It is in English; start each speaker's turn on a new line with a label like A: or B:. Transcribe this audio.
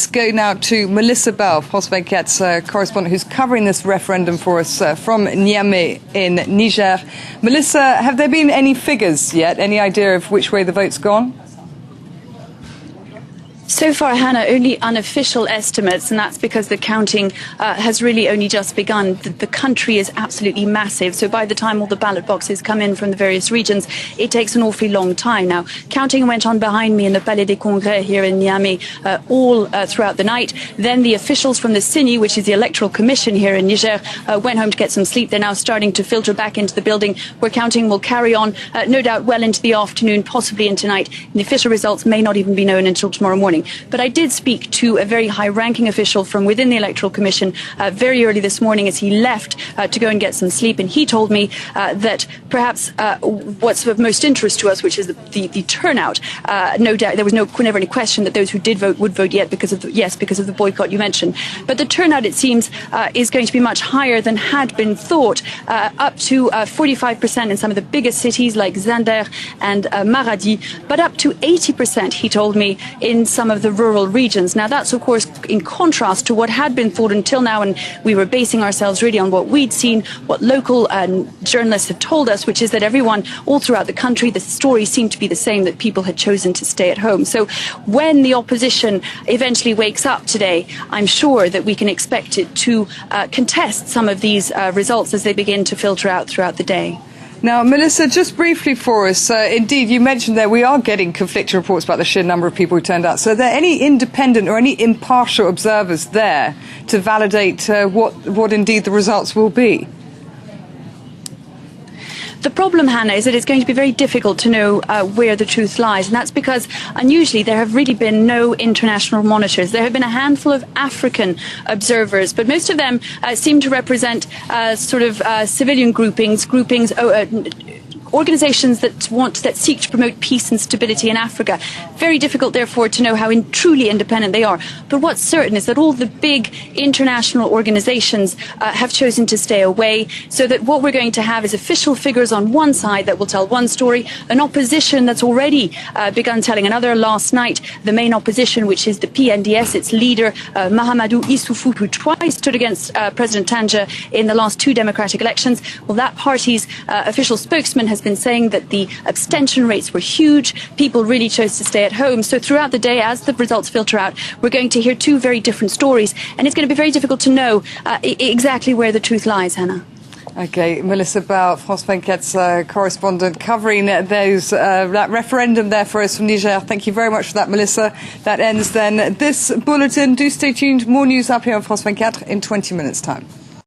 A: go now to Melissa Bell, France 24's correspondent, who's covering this referendum for us from Niamey in Niger. Melissa, have there been any figures yet? Any idea of which way the vote's gone?
B: So far, Hannah, only unofficial estimates, and that's because the counting has really only just begun. The country is absolutely massive, so by the time all the ballot boxes come in from the various regions, it takes an awfully long time. Now, counting went on behind me in the Palais des Congrès here in Niamey all throughout the night. Then the officials from the CENI, which is the Electoral Commission here in Niger, went home to get some sleep. They're now starting to filter back into the building, where counting will carry on, no doubt well into the afternoon, possibly into night. And the official results may not even be known until tomorrow morning. But I did speak to a very high-ranking official from within the Electoral Commission very early this morning as he left to go and get some sleep. And he told me that perhaps what's of most interest to us, which is the turnout, no doubt there was never any question that those who did vote would vote because of the boycott you mentioned. But the turnout, it seems, is going to be much higher than had been thought, up to 45% in some of the biggest cities like Zinder and Maradi, but up to 80%, he told me, in some of the rural regions. Now, that's, of course, in contrast to what had been thought until now, and we were basing ourselves really on what we'd seen, what local journalists have told us, which is that everyone all throughout the country, the story seemed to be the same, that people had chosen to stay at home. So when the opposition eventually wakes up today, I'm sure that we can expect it to contest some of these results as they begin to filter out throughout the day.
A: Now, Melissa, just briefly for us, indeed, you mentioned there we are getting conflicting reports about the sheer number of people who turned out. So are there any independent or any impartial observers there to validate what indeed the results will be?
B: The problem, Hannah, is that it's going to be very difficult to know where the truth lies. And that's because, unusually, there have really been no international monitors. There have been a handful of African observers, but most of them seem to represent civilian groupings, organizations that seek to promote peace and stability in Africa. Very difficult, therefore, to know how truly independent they are. But what's certain is that all the big international organizations have chosen to stay away, so that what we're going to have is official figures on one side that will tell one story, an opposition that's already begun telling another. Last night, the main opposition, which is the PNDS, its leader, Mahamadou Issoufou, who twice stood against President Tandja in the last two democratic elections. Well, that party's official spokesman has been saying that the abstention rates were huge. People really chose to stay at home. So throughout the day, as the results filter out, we're going to hear two very different stories. And it's going to be very difficult to know exactly where the truth lies, Hannah.
A: Okay, Melissa Bell, France 24's correspondent, covering that referendum there for us from Niger. Thank you very much for that, Melissa. That ends then this bulletin. Do stay tuned. More news up here on France 24 in 20 minutes' time.